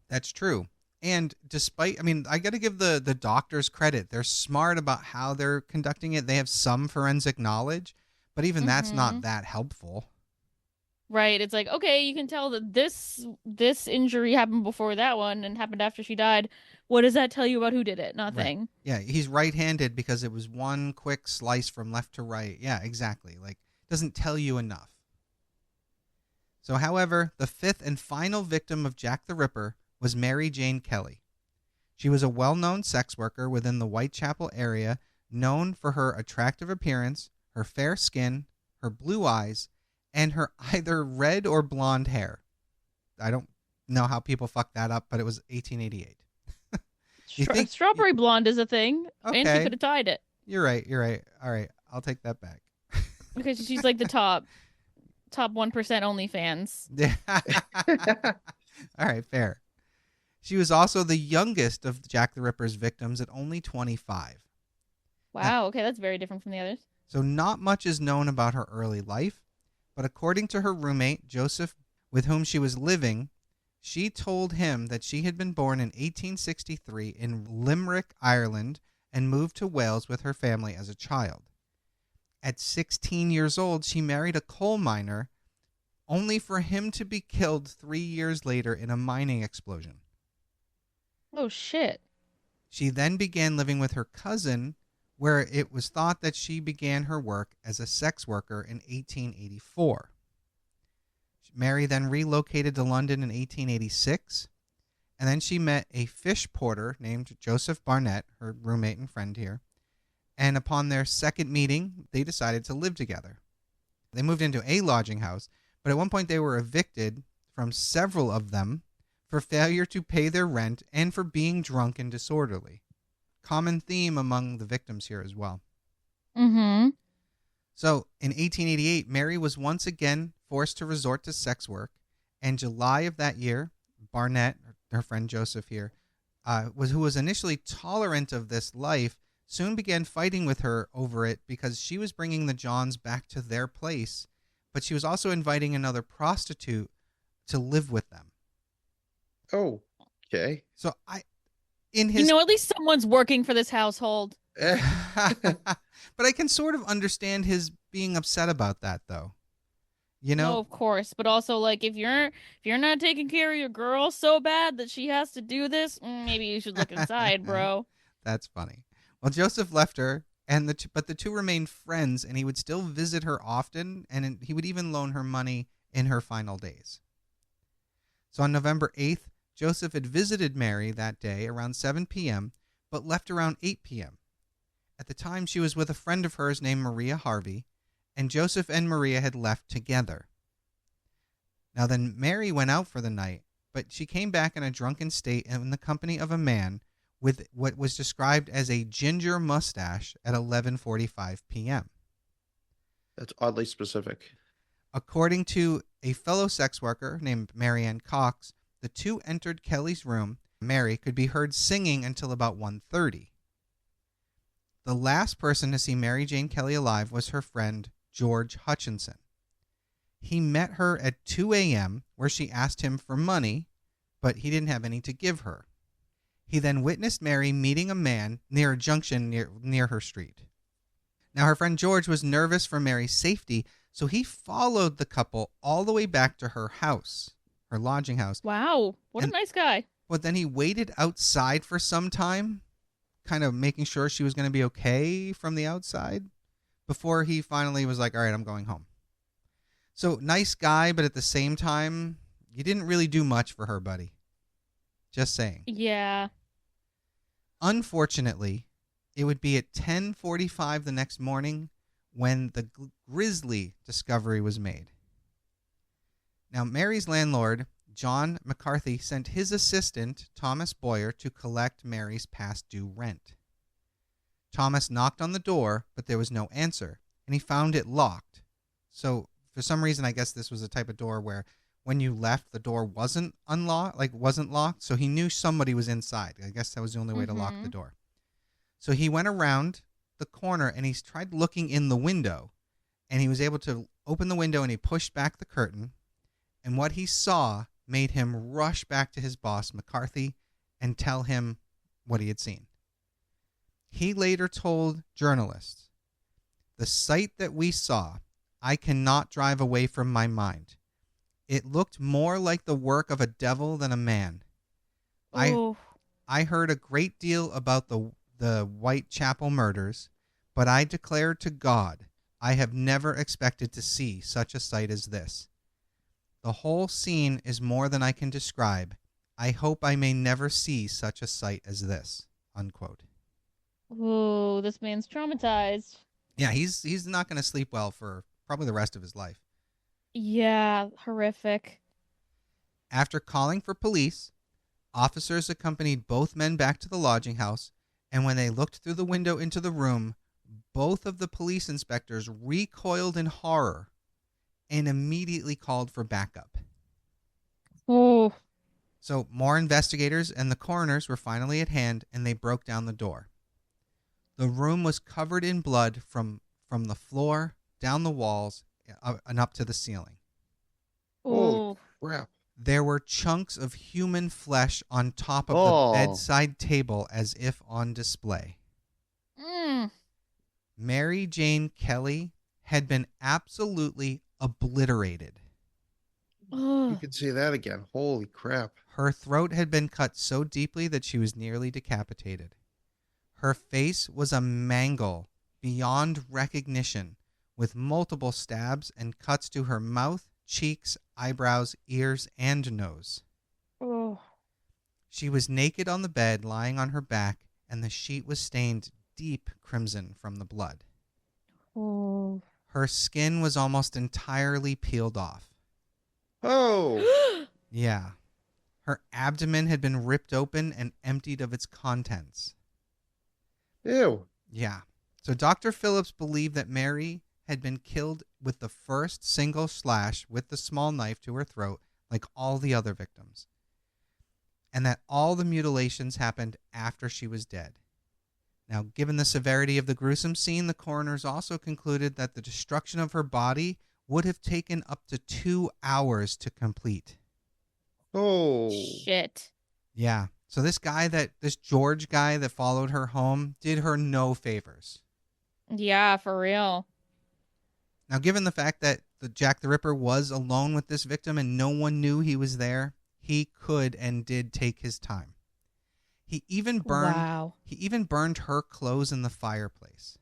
That's true. And despite... I got to give the doctors credit. They're smart about how they're conducting it. They have some forensic knowledge, but even that's not that helpful. Right. It's like, okay, you can tell that this injury happened before that one and happened after she died. What does that tell you about who did it? Nothing. Right. Yeah, he's right-handed because it was one quick slice from left to right. Yeah, exactly. Doesn't tell you enough. So, however, the fifth and final victim of Jack the Ripper was Mary Jane Kelly. She was a well-known sex worker within the Whitechapel area, known for her attractive appearance, her fair skin, her blue eyes, and her either red or blonde hair. I don't know how people fucked that up, but it was 1888. Strawberry blonde is a thing, Okay. and she could have tied it. You're right. All right, I'll take that back. Because she's like the top 1% OnlyFans. All right, fair. She was also the youngest of Jack the Ripper's victims at only 25. Wow, okay, that's very different from the others. So not much is known about her early life, but according to her roommate, Joseph, with whom she was living, she told him that she had been born in 1863 in Limerick, Ireland, and moved to Wales with her family as a child. At 16 years old, she married a coal miner, only for him to be killed 3 years later in a mining explosion. Oh, shit. She then began living with her cousin, where it was thought that she began her work as a sex worker in 1884. Mary then relocated to London in 1886, and then she met a fish porter named Joseph Barnett, her roommate and friend here, and upon their second meeting, they decided to live together. They moved into a lodging house, but at one point they were evicted from several of them for failure to pay their rent and for being drunk and disorderly. Common theme among the victims here as well. Mm-hmm. So, in 1888, Mary was once again forced to resort to sex work, and July of that year, Barnett, her friend Joseph here, who was initially tolerant of this life, soon began fighting with her over it because she was bringing the Johns back to their place, but she was also inviting another prostitute to live with them. Oh, okay. So at least someone's working for this household. But I can sort of understand his being upset about that, though. You know? No, of course, but also like if you're not taking care of your girl so bad that she has to do this, maybe you should look inside, bro. That's funny. Well, Joseph left her, but the two remained friends, and he would still visit her often, and he would even loan her money in her final days. So on November 8th, Joseph had visited Mary that day around 7 p.m., but left around 8 p.m. At the time, she was with a friend of hers named Maria Harvey, and Joseph and Maria had left together. Now then, Mary went out for the night, but she came back in a drunken state in the company of a man with what was described as a ginger mustache at 11:45 p.m. That's oddly specific. According to a fellow sex worker named Marianne Cox, the two entered Kelly's room. Mary could be heard singing until about 1:30. The last person to see Mary Jane Kelly alive was her friend, George Hutchinson. He met her at 2 a.m., where she asked him for money, but he didn't have any to give her. He then witnessed Mary meeting a man near a junction near her street. Now, her friend George was nervous for Mary's safety, so he followed the couple all the way back to her house, her lodging house. Wow, what a nice guy. But then he waited outside for some time, kind of making sure she was going to be okay from the outside, before he finally was like, all right, I'm going home. So, nice guy, but at the same time, you didn't really do much for her, buddy. Just saying. Yeah. Unfortunately, it would be at 10:45 the next morning when the grisly discovery was made. Now, Mary's landlord, John McCarthy, sent his assistant, Thomas Boyer, to collect Mary's past due rent. Thomas knocked on the door, but there was no answer, and he found it locked. So, for some reason, I guess this was a type of door where when you left, the door wasn't locked, so he knew somebody was inside. I guess that was the only way to lock the door. So he went around the corner, and he tried looking in the window, and he was able to open the window, and he pushed back the curtain, and what he saw made him rush back to his boss, McCarthy, and tell him what he had seen. He later told journalists, "The sight that we saw, I cannot drive away from my mind. It looked more like the work of a devil than a man. I heard a great deal about the Whitechapel murders, but I declare to God, I have never expected to see such a sight as this. The whole scene is more than I can describe. I hope I may never see such a sight as this." Unquote. Ooh, this man's traumatized. Yeah, he's not going to sleep well for probably the rest of his life. Yeah, horrific. After calling for police, officers accompanied both men back to the lodging house, and when they looked through the window into the room, both of the police inspectors recoiled in horror and immediately called for backup. Ooh. So more investigators and the coroners were finally at hand, and they broke down the door. The room was covered in blood from the floor, down the walls, and up to the ceiling. Holy Ooh. crap. There were chunks of human flesh on top of Oh. the bedside table as if on display. Mm. Mary Jane Kelly had been absolutely obliterated. You Ugh. can see that again. Holy crap. Her throat had been cut so deeply that she was nearly decapitated. Her face was a mangle beyond recognition, with multiple stabs and cuts to her mouth, cheeks, eyebrows, ears, and nose. Oh. She was naked on the bed, lying on her back, and the sheet was stained deep crimson from the blood. Oh. Her skin was almost entirely peeled off. Oh. Yeah. Her abdomen had been ripped open and emptied of its contents. Ew. Yeah. So Dr. Phillips believed that Mary had been killed with the first single slash with the small knife to her throat, like all the other victims, and that all the mutilations happened after she was dead. Now, given the severity of the gruesome scene, the coroners also concluded that the destruction of her body would have taken up to 2 hours to complete. Oh. Shit. Yeah. So this George guy that followed her home did her no favors. Yeah, for real. Now, given the fact that Jack the Ripper was alone with this victim and no one knew he was there, he could and did take his time. He even burned her clothes in the fireplace.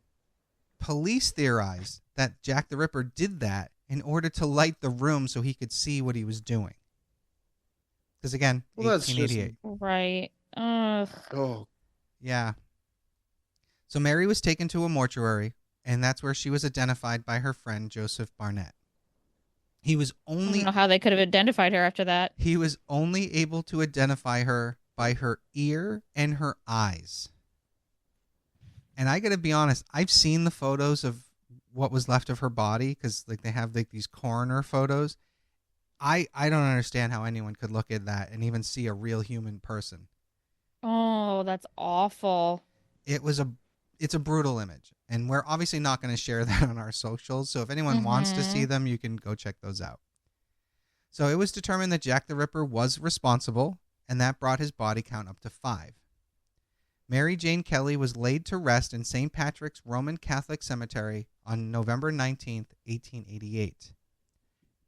Police theorized that Jack the Ripper did that in order to light the room so he could see what he was doing. Because again, Well, that's 1888. Right. Ugh. Oh. Yeah. So Mary was taken to a mortuary, and that's where she was identified by her friend Joseph Barnett. I don't know how they could have identified her after that. He was only able to identify her by her ear and her eyes. And I got to be honest, I've seen the photos of what was left of her body because they have these coroner photos. I don't understand how anyone could look at that and even see a real human person. Oh, that's awful. It's a brutal image, and we're obviously not going to share that on our socials. So if anyone wants to see them, you can go check those out. So it was determined that Jack the Ripper was responsible, and that brought his body count up to 5. Mary Jane Kelly was laid to rest in St. Patrick's Roman Catholic Cemetery on November 19th, 1888.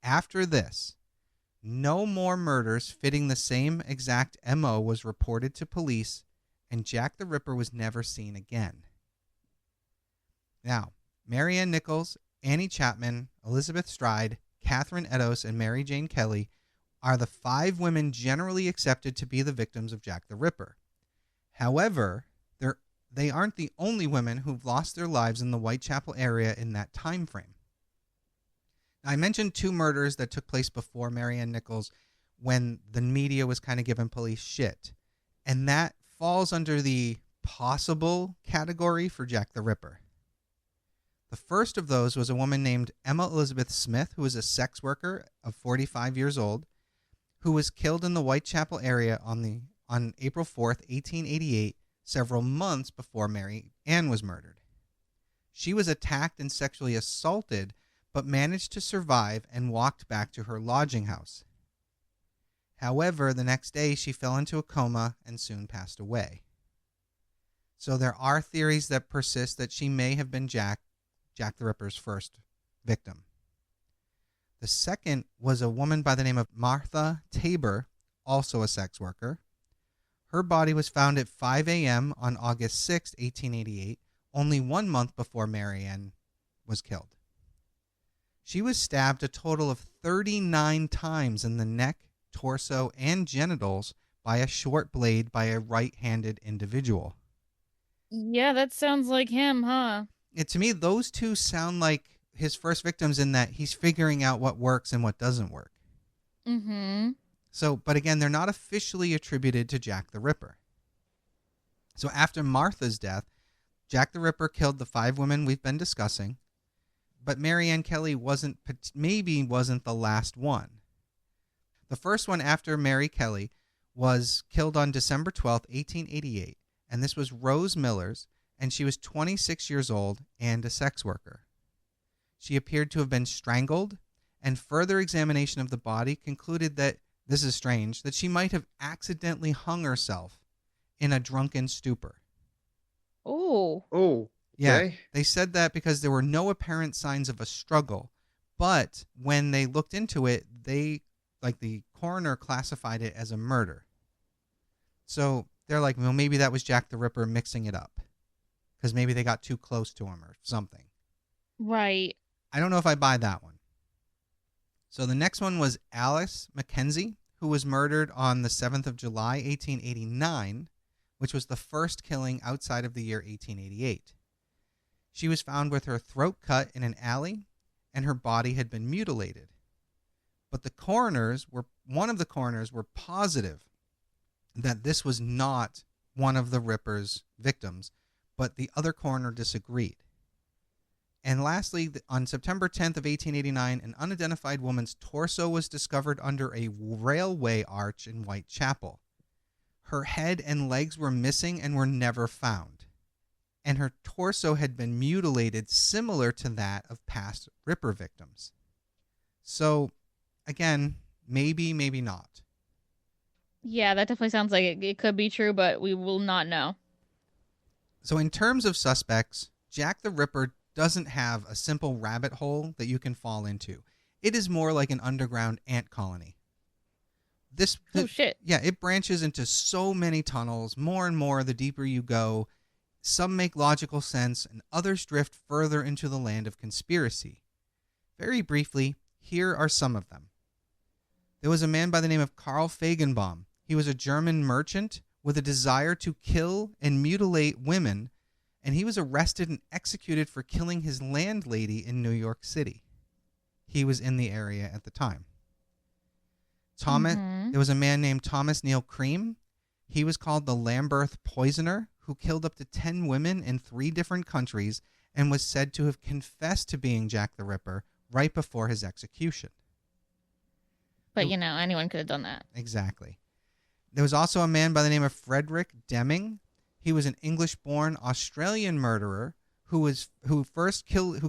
After this, no more murders fitting the same exact MO was reported to police, and Jack the Ripper was never seen again. Now, Mary Ann Nichols, Annie Chapman, Elizabeth Stride, Catherine Eddowes, and Mary Jane Kelly are the 5 women generally accepted to be the victims of Jack the Ripper. However, they aren't the only women who've lost their lives in the Whitechapel area in that time frame. I mentioned 2 murders that took place before Mary Ann Nichols when the media was kind of giving police shit. And that falls under the possible category for Jack the Ripper. The first of those was a woman named Emma Elizabeth Smith, who was a sex worker of 45 years old, who was killed in the Whitechapel area on April 4th, 1888, several months before Mary Ann was murdered. She was attacked and sexually assaulted, but managed to survive and walked back to her lodging house. However, the next day she fell into a coma and soon passed away. So there are theories that persist that she may have been Jack the Ripper's first victim. The second was a woman by the name of Martha Tabor, also a sex worker. Her body was found at 5 a.m. on August 6, 1888, only 1 month before Mary Ann was killed. She was stabbed a total of 39 times in the neck, torso, and genitals by a short blade by a right-handed individual. Yeah, that sounds like him, huh? To me, those two sound like his first victims in that he's figuring out what works and what doesn't work. Mm-hmm. So, but again, they're not officially attributed to Jack the Ripper. So after Martha's death, Jack the Ripper killed the 5 women we've been discussing, but Mary Ann Kelly wasn't the last one. The first one after Mary Kelly was killed on December 12th, 1888, and this was Rose Millers, and she was 26 years old and a sex worker. She appeared to have been strangled, and further examination of the body concluded that, this is strange, that she might have accidentally hung herself in a drunken stupor. Oh. Oh, Yeah, okay. they said that because there were no apparent signs of a struggle, but when they looked into it, the coroner classified it as a murder. So they're like, well, maybe that was Jack the Ripper mixing it up, because maybe they got too close to him or something. Right. I don't know if I buy that one. So the next one was Alice Mackenzie, who was murdered on the 7th of July, 1889, which was the first killing outside of the year 1888. She was found with her throat cut in an alley, and her body had been mutilated. But one of the coroners were positive that this was not one of the Ripper's victims, but the other coroner disagreed. And lastly, on September 10th of 1889, an unidentified woman's torso was discovered under a railway arch in Whitechapel. Her head and legs were missing and were never found. And her torso had been mutilated similar to that of past Ripper victims. So, again, maybe not. Yeah, that definitely sounds like it could be true, but we will not know. So in terms of suspects, Jack the Ripper doesn't have a simple rabbit hole that you can fall into. It is more like an underground ant colony. Oh, shit. Yeah, it branches into so many tunnels, more and more the deeper you go. Some make logical sense, and others drift further into the land of conspiracy. Very briefly, here are some of them. There was a man by the name of Karl Fagenbaum. He was a German merchant with a desire to kill and mutilate women, and he was arrested and executed for killing his landlady in New York City. He was in the area at the time. There was a man named Thomas Neal Cream. He was called the Lambeth Poisoner, who killed up to 10 women in 3 different countries and was said to have confessed to being Jack the Ripper right before his execution. But, anyone could have done that. Exactly. There was also a man by the name of Frederick Deming. He was an English-born Australian murderer who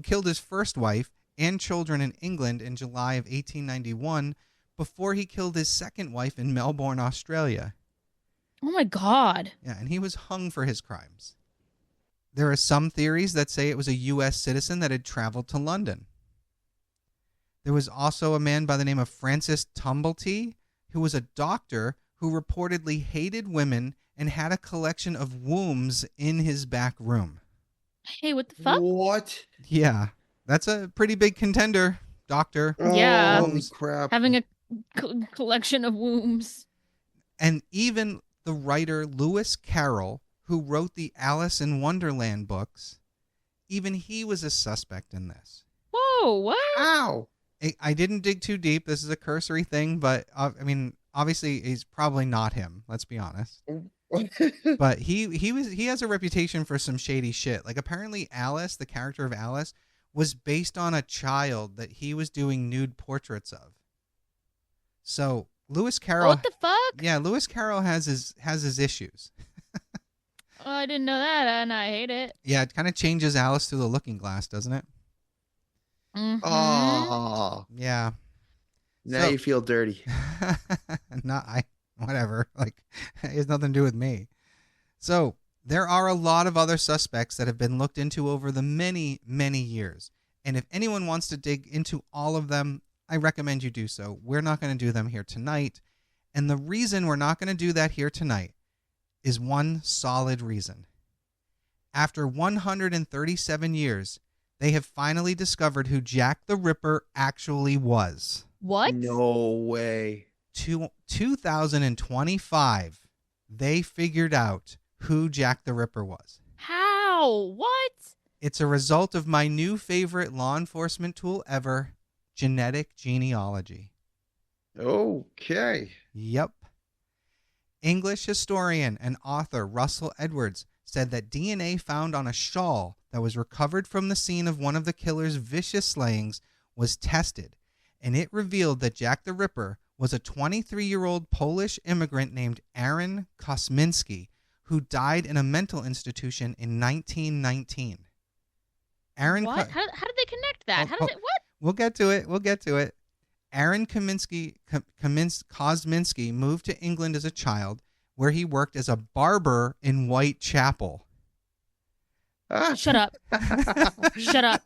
killed his first wife and children in England in July of 1891 before he killed his second wife in Melbourne, Australia. Oh my God. Yeah, and he was hung for his crimes. There are some theories that say it was a U.S. citizen that had traveled to London. There was also a man by the name of Francis Tumblety, who was a doctor who reportedly hated women and had a collection of wombs in his back room. Hey, what the fuck? What? Yeah, that's a pretty big contender, doctor. Yeah. Holy crap. Having a collection of wombs. And even the writer Lewis Carroll, who wrote the Alice in Wonderland books, even he was a suspect in this. Whoa, what? Ow. I didn't dig too deep. This is a cursory thing, but obviously he's probably not him. Let's be honest. But he has a reputation for some shady shit. Like apparently Alice, the character of Alice, was based on a child that he was doing nude portraits of. So Lewis Carroll. What the fuck? Yeah, Lewis Carroll has his issues. Oh, I didn't know that, and I hate it. Yeah, it kind of changes Alice through the looking glass, doesn't it? Mm-hmm. Oh. Yeah. Now you feel dirty. Whatever. Like, it has nothing to do with me. So, there are a lot of other suspects that have been looked into over the many, many years. And if anyone wants to dig into all of them, I recommend you do so. We're not going to do them here tonight. And the reason we're not going to do that here tonight is one solid reason. After 137 years, they have finally discovered who Jack the Ripper actually was. What? No way. 2025, they figured out who Jack the Ripper was. How? What? It's a result of my new favorite law enforcement tool ever, genetic genealogy. Okay. Yep. English historian and author Russell Edwards said that DNA found on a shawl that was recovered from the scene of one of the killer's vicious slayings was tested, and it revealed that Jack the Ripper was a 23-year-old Polish immigrant named Aaron Kosminski, who died in a mental institution in 1919. What? How did they connect that? What? We'll get to it. Aaron Kosminski moved to England as a child, where he worked as a barber in Whitechapel. Shut up. Shut up.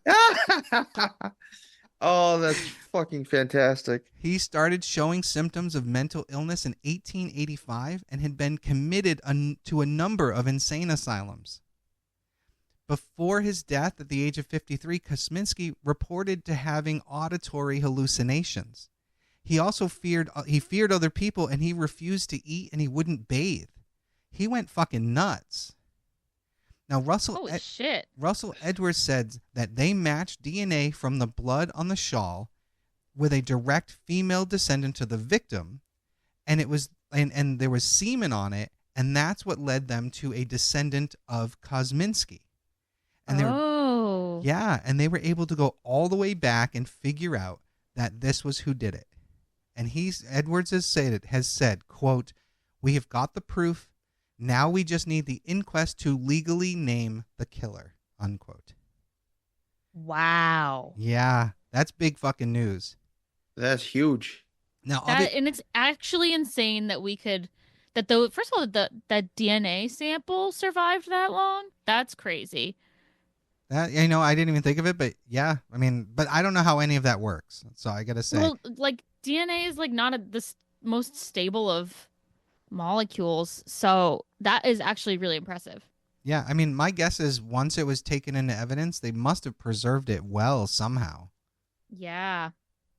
Oh, that's fucking fantastic. He started showing symptoms of mental illness in 1885 and had been committed to a number of insane asylums. Before his death at the age of 53, Kosminski reported to having auditory hallucinations. He also feared other people, and he refused to eat, and he wouldn't bathe. He went fucking nuts. Now, Russell Edwards said that they matched DNA from the blood on the shawl with a direct female descendant to the victim, and it was and there was semen on it, and that's what led them to a descendant of Kosminski. And they they were able to go all the way back and figure out that this was who did it. And Edwards has said, quote, "We have got the proof. Now we just need the inquest to legally name the killer," unquote. Wow. Yeah, that's big fucking news. That's huge. Now, and it's actually insane that first of all, that DNA sample survived that long. That's crazy. That, I didn't even think of it, but yeah, I mean, but I don't know how any of that works. So I gotta say, well, like DNA is like not the most stable of molecules, so that is actually really impressive. Yeah, I mean, my guess is once it was taken into evidence, they must have preserved it well somehow. Yeah.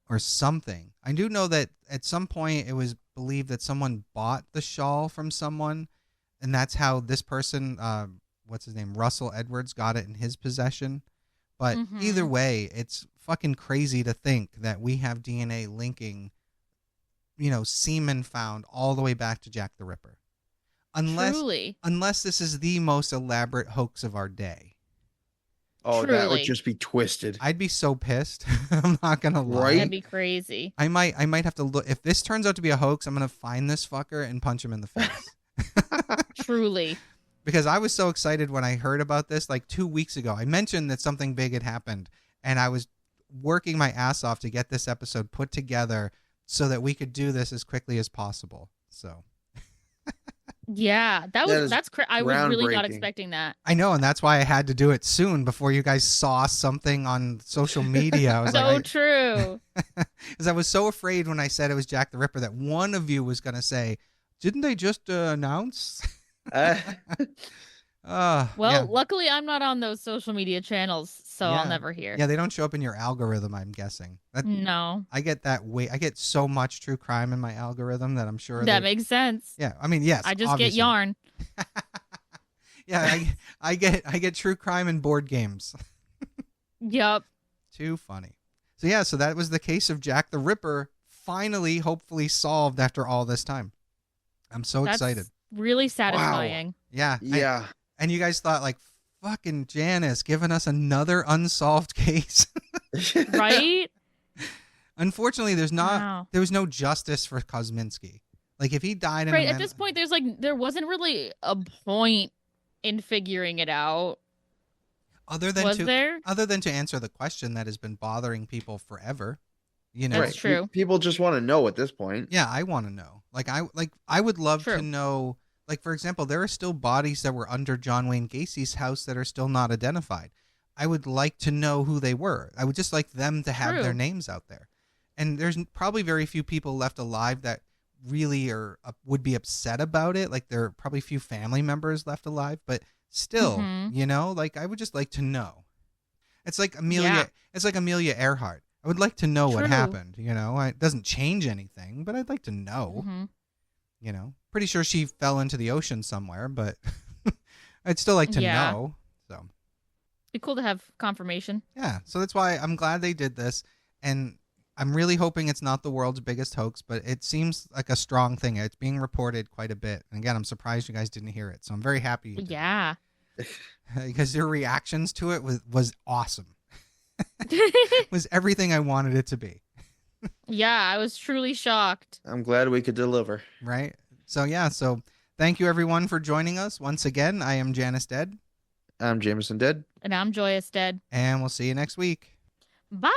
Or something. I do know that at some point it was believed that someone bought the shawl from someone, and that's how this person, what's his name, Russell Edwards, got it in his possession. But either way, it's fucking crazy to think that we have DNA linking, semen found all the way back to Jack the Ripper. Unless this is the most elaborate hoax of our day. Oh, Truly. That would just be twisted. I'd be so pissed. I'm not gonna lie. Right? That'd be crazy. I might have to look. If this turns out to be a hoax, I'm gonna find this fucker and punch him in the face. Truly. Because I was so excited when I heard about this like 2 weeks ago. I mentioned that something big had happened, and I was working my ass off to get this episode put together so that we could do this as quickly as possible. So. Yeah, that's crazy. I was really not expecting that. I know, and that's why I had to do it soon before you guys saw something on social media. I was true. Because I was so afraid when I said it was Jack the Ripper that one of you was going to say, "Didn't they just announce?" Luckily I'm not on those social media channels, so I'll never hear. Yeah, they don't show up in your algorithm, I'm guessing. No. I get that I get so much true crime in my algorithm that I'm sure that makes sense. Yeah, I mean, yes. I just obviously. get yarn. Yeah, I get true crime and board games. Yep. Too funny. So that was the case of Jack the Ripper, finally, hopefully solved after all this time. I'm so excited. Really satisfying. Wow. Yeah. Yeah. And you guys thought, like, fucking Janus giving us another unsolved case. Right? Unfortunately, there was no justice for Kosminski. Like, if he died in at this point, there wasn't really a point in figuring it out. Other than to answer the question that has been bothering people forever. That's true. People just want to know at this point. Yeah, I want to know. I would love to know. Like, for example, there are still bodies that were under John Wayne Gacy's house that are still not identified. I would like to know who they were. I would just like them to have their names out there. And there's probably very few people left alive that really would be upset about it. Like, there are probably few family members left alive, but still, like, I would just like to know. It's like Amelia. It's like Amelia Earhart. I would like to know what True. happened. It doesn't change anything, but I'd like to know. Mm-hmm. Pretty sure she fell into the ocean somewhere, but I'd still like to Yeah. know. So Be cool to have confirmation. yeah, so that's why I'm glad they did this, and I'm really hoping it's not the world's biggest hoax, but it seems like a strong thing. It's being reported quite a bit, and again, I'm surprised you guys didn't hear it. So I'm very happy you did. Yeah. Because your reactions to it was awesome. It was everything I wanted it to be. Yeah, I was truly shocked. I'm glad we could deliver. Right? So thank you everyone for joining us. Once again, I am Janus Dead. I'm Jameson Dead. And I'm Joyous Dead. And we'll see you next week. Bye.